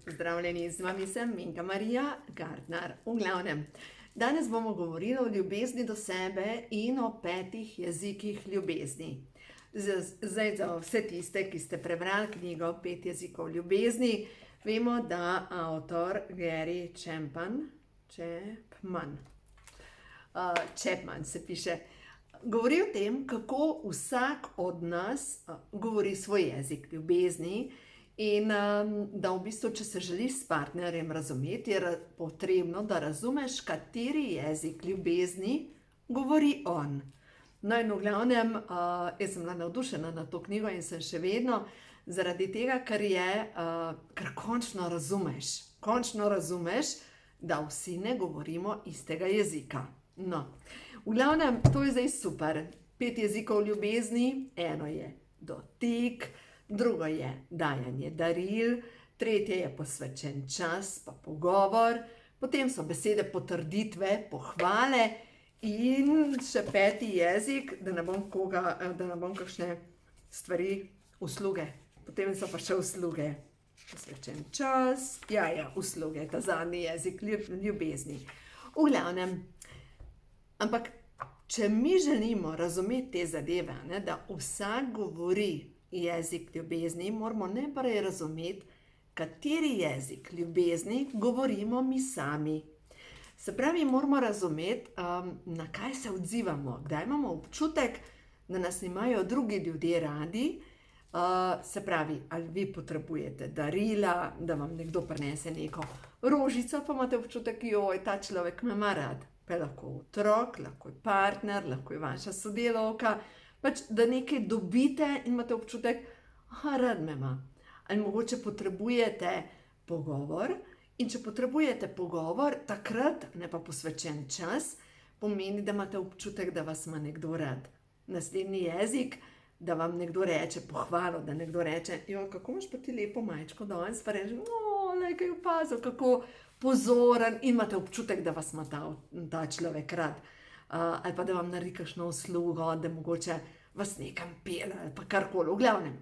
Pozdravljeni, z vami sem Minka Marija Gartner. V glavnem, danes bomo govorili o ljubezni do sebe in o 5 jezikih ljubezni. Zdaj za vse tiste, ki ste prebrali knjigo 5 jezikov ljubezni, vemo, da avtor Gary Chapman se piše, govori o tem, kako vsak od nas govori svoj jezik ljubezni. In da v bistvu, če se želiš s partnerjem razumeti, je potrebno, da razumeš, kateri jezik ljubezni govori on. No in v glavnem, jaz sem bila navdušena na to knjigo in sem še vedno, zaradi tega, ker končno razumeš, da vsi ne govorimo istega jezika. No, v glavnem, to je zdaj super. 5 jezikov ljubezni, eno je dotik, drugo je dajanje daril, tretje je posvečen čas pa pogovor, potem so besede potrditve, pohvale in še 5. jezik, da ne bom kakšne stvari, usluge. Potem so pa še usluge. Posvečen čas, usluge, ta zadnji jezik ljubezni. V glavnem, ampak če mi želimo razumeti te zadeve, da vsak govori jezik ljubezni, moramo najprej razumeti, kateri jezik ljubezni govorimo mi sami. Se pravi, moramo razumeti, na kaj se odzivamo, kdaj imamo občutek, da nas imajo drugi ljudje radi. Se pravi, ali vi potrebujete darila, da vam nekdo prinese neko rožico, pa imate občutek, joj, ta človek me ima rad. Pa je lahko otrok, lahko je partner, lahko je vaša sodelavka, pač da nekaj dobite in imate občutek, rad me ima. Ali mogoče potrebujete pogovor, in če potrebujete pogovor, takrat, ne pa posvečen čas, pomeni, da imate občutek, da vas ima nekdo rad. Naslednji jezik, da vam nekdo reče pohvalo, da nekdo reče, joj, kako imaš pa ti lepo majčko danes, pa reče, lej, kaj opazil, kako pozoren, in imate občutek, da vas ima ta človek rad. Ali pa da vam naredi kakšno uslugo, da mogoče vas nekam pelje ali pa karkoli. V glavnem,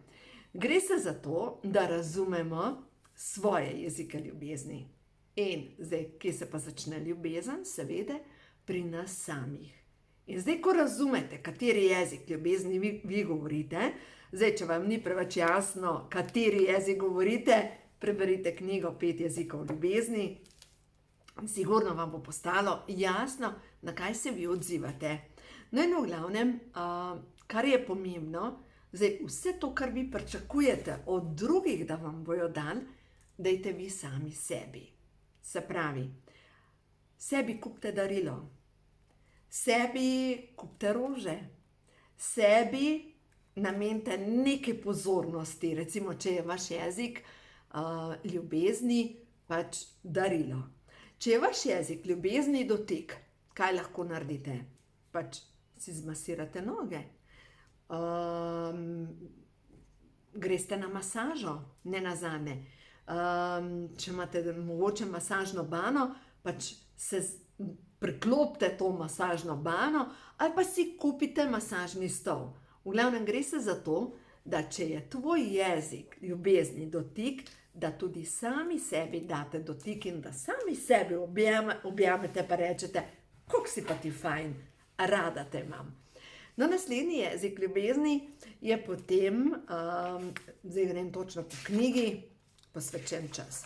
gre se za to, da razumemo svoje jezike ljubezni. In zdaj, kje se pa začne ljubezen? Seveda pri nas samih. In zdaj, ko razumete, kateri jezik ljubezni vi govorite, zdaj, če vam ni preveč jasno, kateri jezik govorite, preberite knjigo 5 jezikov ljubezni. Sigurno vam bo postalo jasno, na kaj se vi odzivate. No in v glavnem, kar je pomembno, zdaj vse to, kar vi pričakujete od drugih, da vam bojo dali, dajte vi sami sebi. Se pravi, sebi kupite darilo, sebi kupite rože, sebi namenite nekaj pozornosti, recimo, če je vaš jezik ljubezni, pač darilo. Če je vaš jezik ljubezni dotik, kaj lahko naredite? Pač si zmasirate noge, greste na masažo, ne nazadnje. Če imate mogoče masažno bano, pač se priklopite to masažno bano ali pa si kupite masažni stol. V glavnem gre se za to, da če je tvoj jezik ljubezni dotik, da tudi sami sebi date dotik in da sami sebi objamete pa rečete, kako si pa ti fajn, rada te imam. No, naslednji jezik ljubezni je potem, zdaj grem točno po knjigi, posvečen čas.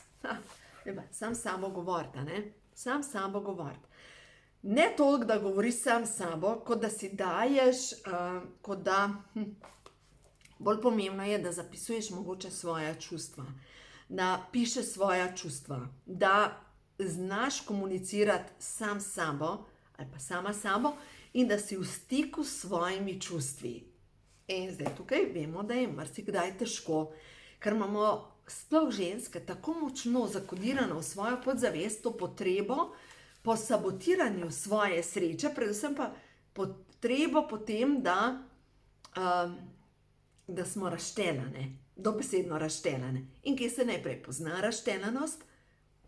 Sam sabo govorite, ne? Sam sabo govorite. Ne toliko, da govoriš sam sabo, kot da si daješ, kot da, bolj pomembno je, da zapisuješ mogoče svoja čustva, da pišeš svoja čustva, da znaš komunicirati sam s sabo ali pa sama s sabo in da si v stiku s svojimi čustvi. In zdaj tukaj vemo, da je marsikdaj težko, ker imamo sploh ženske tako močno zakodirano v svojo podzavest to potrebo po sabotiranju svoje sreče, predvsem pa potrebo po tem, da smo razštelane, dobesedno razštelane. In kje se najprej pozna razštelanost?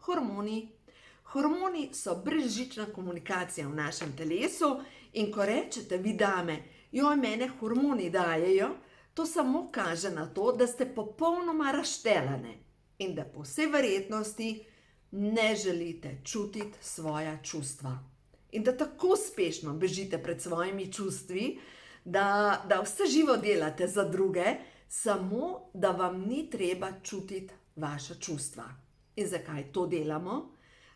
Hormoni. Hormoni so brezžična komunikacija v našem telesu in ko rečete vi dame, joj, mene hormoni dajejo, to samo kaže na to, da ste popolnoma razštelane. in da po vsej verjetnosti ne želite čutiti svoja čustva. In da tako uspešno bežite pred svojimi čustvi, da vse živo delate za druge, samo da vam ni treba čutiti vaša čustva. In zakaj to delamo?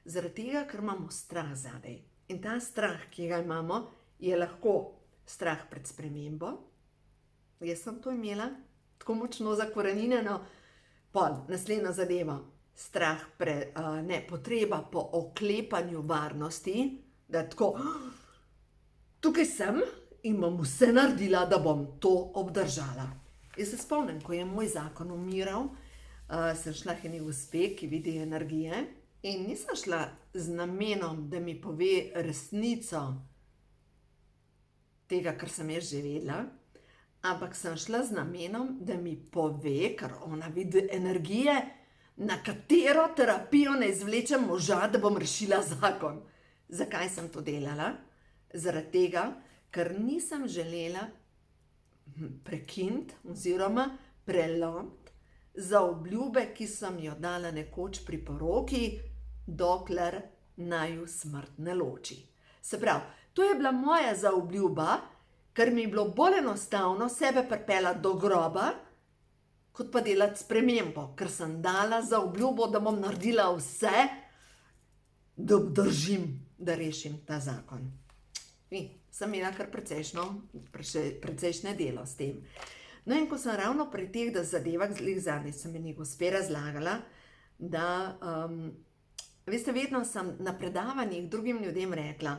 Zaradi tega, ker imamo strah zadaj. In ta strah, ki ga imamo, je lahko strah pred spremembo. Jaz sem to imela tako močno zakoreninjeno. Pol, naslednja zadeva, strah, potreba po oklepanju varnosti, da tako, tukaj sem in bom vse naredila, da bom to obdržala. Jaz se spomnim, ko je moj zakon umiral, sem šla k eni gospe, ki vidi energije, in nisem šla z namenom, da mi pove resnico tega, kar sem jaz že vedela, ampak sem šla z namenom, da mi pove, ker ona vidi energije, na katero terapijo ne izvlečem moža, da bom rešila zakon. Zakaj sem to delala? Zaradi tega, ker nisem želela prekiniti oziroma prelomiti za obljube, ki sem jo dala nekoč pri poroki, dokler naju smrt ne loči. Se pravi, to je bila moja zaobljuba, ker mi je bilo bolj enostavno sebe pripeljati do groba, kot pa delati spremembo, ker sem dala zaobljubo, da bom naredila vse, da obdržim, da rešim ta zakon. In sem imela kar precejšnje delo s tem. No, in ko sem ravno pri teh zadevah, zadnjič sem eni gospe razlagala, da, veste, vedno sem na predavanjih drugim ljudem rekla,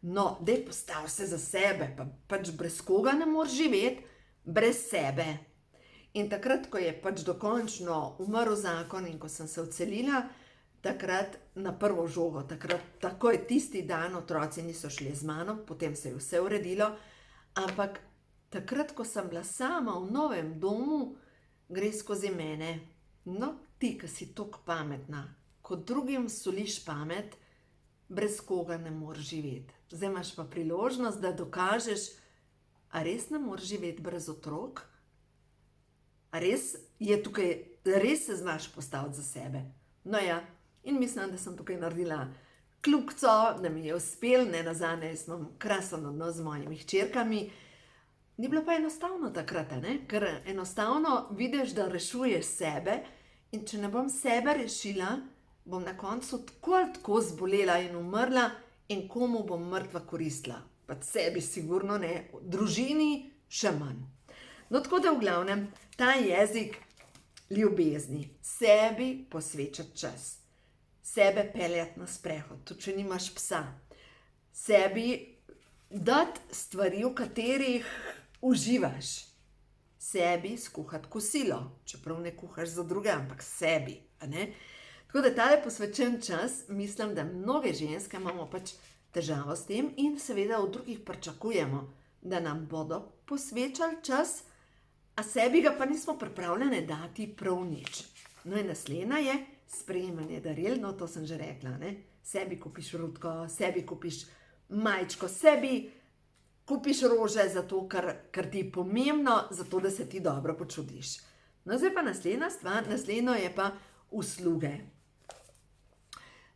no, daj postavi se za sebe, pač brez koga ne moreš živeti, brez sebe. In takrat, ko je pač dokončno umrl zakon in ko sem se odselila, takrat na prvo žogo, takoj tisti dan otroci niso šli z mano, potem se je vse uredilo, ampak takrat, ko sem bila sama v novem domu, gre skozi mene, no, ti, ki si toliko pametna, ko drugim soliš pamet, brez koga ne moreš živeti. Zdaj imaš pa priložnost, da dokažeš, a res ne moreš živeti brez otrok? A res je tukaj, res se znaš postaviti za sebe? No ja, in mislim, da sem tukaj naredila kljukico, da mi je uspel, nenazadnje jaz imam krasen odnos z mojimi hčerkami. Ni bilo pa enostavno takrat, ne? Ker enostavno vidiš, da rešuješ sebe, in če ne bom sebe rešila, bom na koncu tako ali tako zbolela in umrla, in komu bom mrtva koristila. Pa sebi sigurno ne, družini še manj. No, tako da v glavnem, ta jezik ljubezni, sebi posvečati čas, sebe peljati na sprehod, tudi če nimaš psa, sebi dati stvari, v katerih uživaš, sebi skuhati kosilo, čeprav ne kuhaš za druge, ampak sebi, a ne? Tako da tale posvečen čas, mislim, da mnoge ženske imamo pač težavo s tem in seveda od drugih pričakujemo, da nam bodo posvečali čas, a sebi ga pa nismo pripravljene dati prav nič. No in naslednja je sprejemanje daril, no to sem že rekla, ne? Sebi kupiš rutko, sebi kupiš majčko, sebi kupiš rože zato, ker ti je pomembno, zato da se ti dobro počutiš. No zdaj pa naslednja stvar, naslednjo je pa usluge.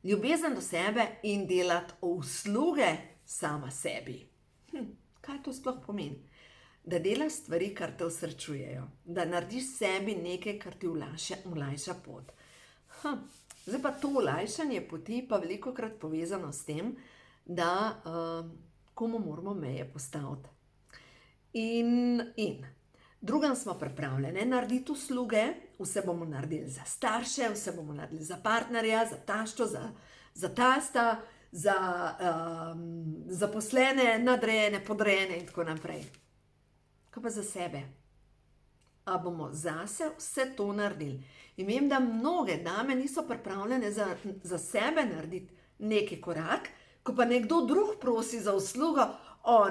Ljubezen do sebe in delati usluge sama sebi. Kaj to sploh pomeni? Da delaš stvari, kar te osrečujejo. Da narediš sebi nekaj, kar ti olajša pot. Zdaj pa to olajšanje poti pa velikokrat povezano s tem, da komu moramo meje postaviti. In drugam smo pripravljene narediti usluge, vse bomo naredili za starše, vse bomo naredili za partnerja, za taščo, za tasta, za zaposlene, nadrejene, podrejene in tako naprej. Kaj pa za sebe? A bomo zase vse to naredili? In vem, da mnoge dame niso pripravljene za sebe narediti neki korak, ko pa nekdo drug prosi za uslugo,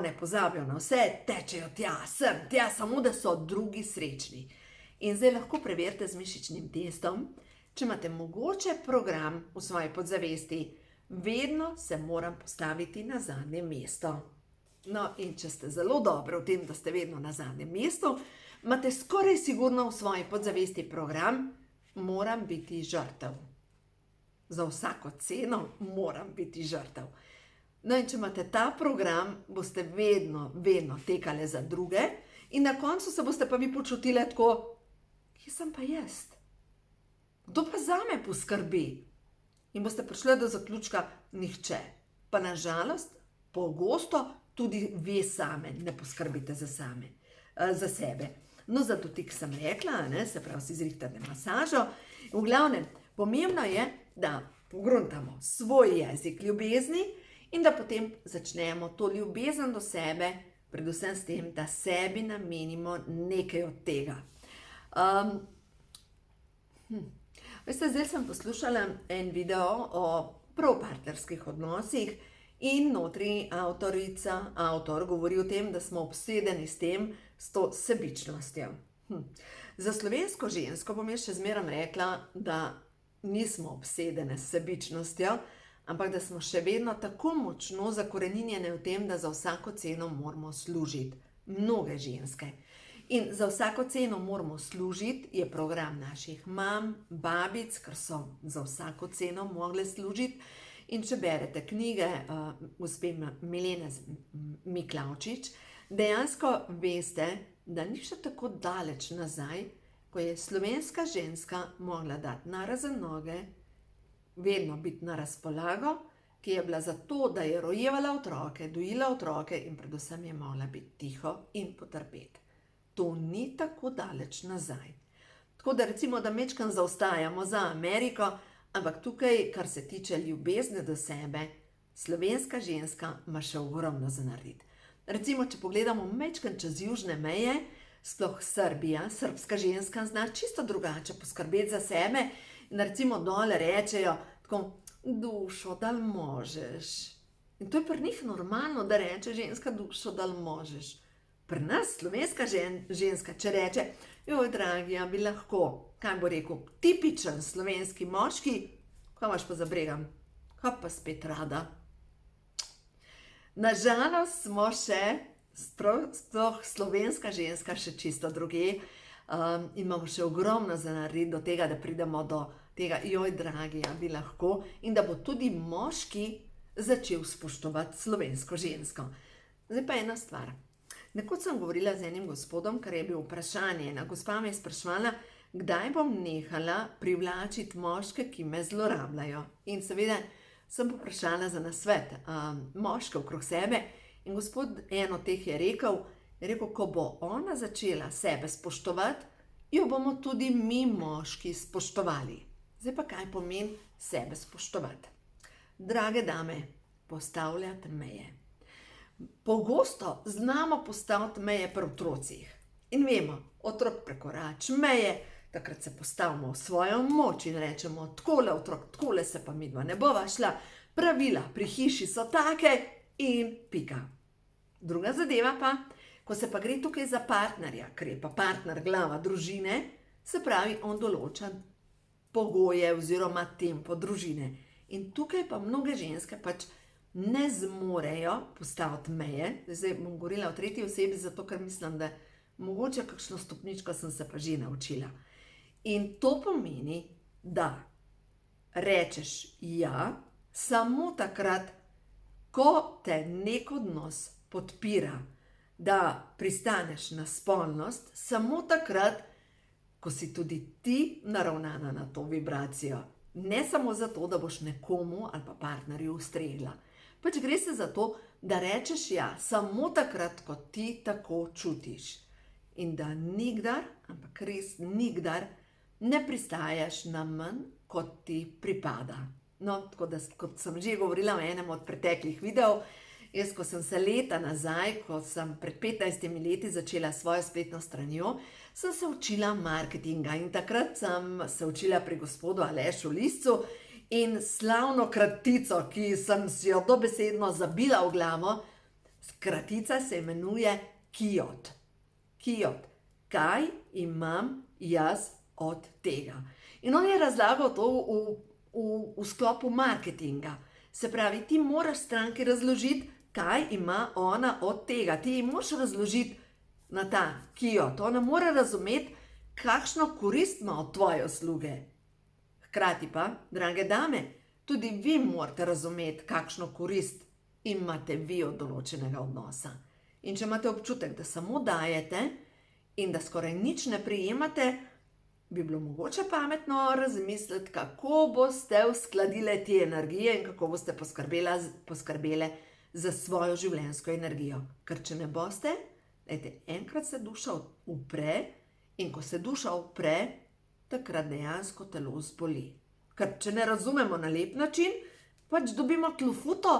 ne pozabijo na vse, tečejo tja, sem, tja, samo da so drugi srečni. In zdaj lahko preverite z mišičnim testom, če imate mogoče program v svoji podzavesti, vedno se moram postaviti na zadnje mesto. No, in če ste zelo dobri v tem, da ste vedno na zadnjem mestu, imate skoraj sigurno v svoji podzavesti program, moram biti žrtev. Za vsako ceno moram biti žrtev. No, in če imate ta program, boste vedno tekale za druge in na koncu se boste pa vi počutili tako, kje sem pa jaz? Kdo pa zame poskrbi? In boste prišli do zaključka, nihče. Pa na žalost, pogosto tudi vi same ne poskrbite za sebe. No, za dotik sem rekla, se pravi, si zrihtate masažo. V glavnem, pomembno je, da pogruntamo svoj jezik ljubezni in da potem začnemo to ljubezen do sebe, predvsem s tem, da sebi namenimo nekaj od tega. Veste, zdaj sem poslušala en video o prav partnerskih odnosih in notri avtor govori o tem, da smo obsedeni s to sebičnostjo. Za slovensko žensko bom jaz še zmeraj rekla, da nismo obsedene s sebičnostjo, ampak da smo še vedno tako močno zakoreninjene v tem, da za vsako ceno moramo služiti. Mnoge ženske. In za vsako ceno moramo služiti je program naših mam, babic, ker so za vsako ceno mogle služiti. In če berete knjige gospe Milene Miklavčič, dejansko veste, da ni še tako daleč nazaj, ko je slovenska ženska mogla dati narazen noge, vedno biti na razpolago, ki je bila za to, da je rojevala otroke, dojila otroke in predvsem je mogla biti tiho in potrpeti. To ni tako daleč nazaj. Tako da recimo, da majčkeno zaostajamo za Ameriko, ampak tukaj, kar se tiče ljubezni do sebe, slovenska ženska ima še ogromno za narediti. Recimo, če pogledamo majčkeno čez južne meje, sploh Srbija, srbska ženska zna čisto drugače poskrbeti za sebe in recimo dole rečejo tako, dušo, dal možeš. In to je pri njih normalno, da reče ženska, dušo, dal možeš. Pri nas slovenska ženska, če reče, joj, dragi, ja bi lahko, kaj bo rekel, tipičen slovenski moški, kaj imaš pa za bregam, kaj pa spet rada. Nažalost smo še, sploh slovenska ženska še čisto druge, imamo še ogromno za narediti do tega, da pridemo do tega, joj, dragi, ja bi lahko, in da bo tudi moški začel spoštovati slovensko žensko. Zdaj pa ena stvar. Nekoč sem govorila z enim gospodom, kar je bil vprašanje. Ena gospa me je spraševala, kdaj bom nehala privlačiti moške, ki me zlorabljajo. In seveda sem poprašala za nasvet moške okrog sebe in gospod eno teh je rekel, ko bo ona začela sebe spoštovati, jo bomo tudi mi moški spoštovali. Zdaj pa kaj pomeni sebe spoštovati? Drage dame, postavljati meje. Pogosto znamo postaviti meje pri otrocih. In vemo, otrok prekorači meje, takrat se postavimo v svojo moč in rečemo, takole otrok, takole se pa midva ne bova šla, pravila pri hiši so take in pika. Druga zadeva pa, ko se pa gre tukaj za partnerja, ker je pa partner glava družine, se pravi, on določa pogoje oziroma tempo družine. In tukaj pa mnoge ženske pač ne zmorejo postaviti meje. Zdaj bom govorila o tretji osebi, zato ker mislim, da mogoče kakšno stopničko sem se pa že naučila. In to pomeni, da rečeš ja, samo takrat, ko te nek odnos podpira, da pristaneš na spolnost, samo takrat, ko si tudi ti naravnana na to vibracijo. Ne samo zato, da boš nekomu ali pa partnerju ustregla. Pač gre se za to, da rečeš ja, samo takrat, ko ti tako čutiš. In da nikdar, ampak res nikdar, ne pristajaš na manj, kot ti pripada. No, tako da, kot sem že govorila v enem od preteklih videov, jaz, ko sem se leta nazaj, ko sem pred 15 leti začela svojo spletno stranjo, sem se učila marketinga in takrat sem se učila pri gospodu Alešu Liscu in slavno kratico, ki sem si jo dobesedno zabila v glavo, kratica se imenuje KIOT. KIOT. Kaj imam jaz od tega? In on je razlagal to v sklopu marketinga. Se pravi, ti moraš stranki razložiti, kaj ima ona od tega. Ti ji moraš razložiti na ta KIOT. Ona mora razumeti, kakšno korist ima od tvoje usluge. Hkrati pa, drage dame, tudi vi morate razumeti, kakšno korist imate vi od določenega odnosa. In če imate občutek, da samo dajete in da skoraj nič ne prejemate, bi bilo mogoče pametno razmisliti, kako boste uskladile te energije in kako boste poskrbele za svojo življenjsko energijo. Ker če ne boste, enkrat se duša upre in ko se duša upre, takrat dejansko telo zboli. Ker če ne razumemo na lep način, pač dobimo klofuto,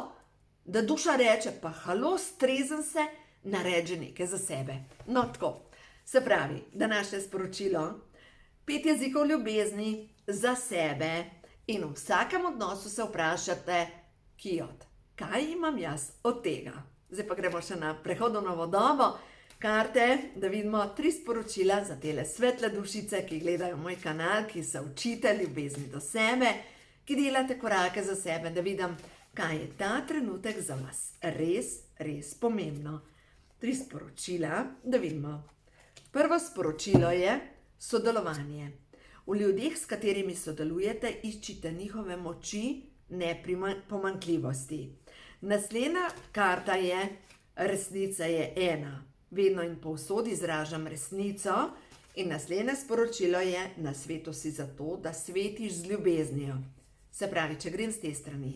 da duša reče, pa halo, strezen se, naredi nekaj za sebe. No, tako. Se pravi, današnje sporočilo, 5 jezikov ljubezni za sebe in v vsakem odnosu se vprašate, Kijot, kaj imam jaz od tega? Zdaj pa gremo še na prehod v novo dobo, karte, da vidimo 3 sporočila za tele svetle dušice, ki gledajo moj kanal, ki se učite ljubezni do sebe, ki delate korake za sebe, da vidim, kaj je ta trenutek za vas res, res pomembno. 3 sporočila, da vidimo. Prvo sporočilo je sodelovanje. V ljudeh, s katerimi sodelujete, iščite njihove moči, ne pomanjkljivosti. Naslednja karta je resnica je ena. Vedno in povsod izražam resnico. In naslednje sporočilo je, na svetu si zato, da svetiš z ljubeznijo. Se pravi, če grem z te strani.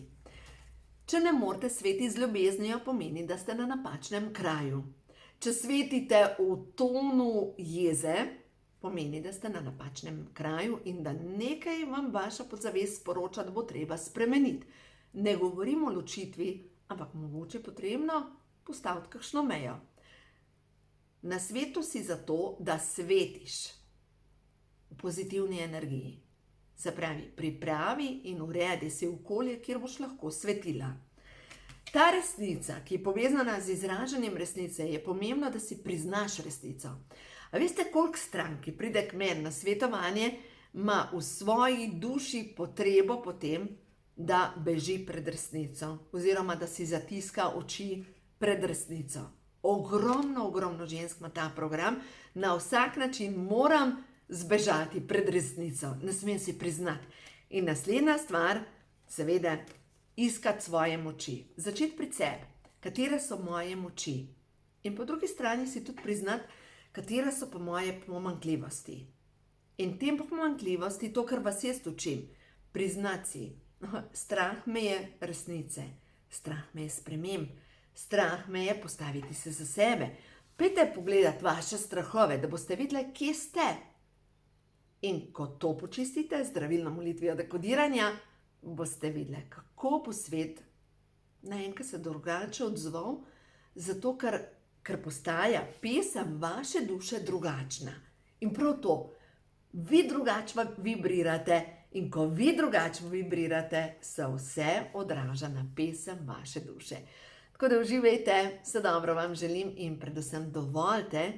Če ne morete svetiti z ljubeznijo, pomeni, da ste na napačnem kraju. Če svetite v tonu jeze, pomeni, da ste na napačnem kraju in da nekaj vam vaša podzavest sporoča, da bo treba spremeniti. Ne govorimo o ločitvi, ampak mogoče je potrebno postaviti kakšno mejo. Na svetu si zato, da svetiš v pozitivni energiji. Se pravi, pripravi in uredi si okolje, kjer boš lahko svetila. Ta resnica, ki je povezana z izražanjem resnice, je pomembno, da si priznaš resnico. A veste, koliko strank, ki pride k meni na svetovanje, ima v svoji duši potrebo potem, da beži pred resnico oziroma da si zatiska oči pred resnico. Ogromno žensk ima ta program. Na vsak način moram zbežati pred resnico. Ne smem si priznati. In naslednja stvar, seveda, iskati svoje moči. Začeti pri sebi, katere so moje moči. In po drugi strani si tudi priznati, katere so pa moje pomanjkljivosti. In tem pomanjkljivosti, to, kar vas jaz učim, priznati si. Strah me je resnice, strah me je sprememb, strah me je postaviti se za sebe. Pojdite pogledati vaše strahove, da boste videli, kje ste. In ko to počistite z zdravilno molitvijo dekodiranja, boste videli, kako bo svet naenkrat se drugače odzval, zato ker postaja pesem vaše duše drugačna. In prav to, vi drugače vibrirate in ko vi drugače vibrirate, se vse odraža na pesem vaše duše. Tako da uživajte, vse dobro vam želim in predvsem dovolite,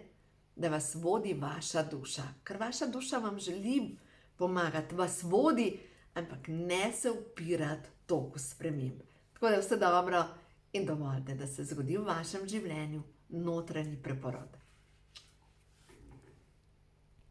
da vas vodi vaša duša. Ker vaša duša vam želi pomagati, vas vodi, ampak ne se upirati toku sprememb. Tako da vse dobro in dovolite, da se zgodi v vašem življenju notranji preporod.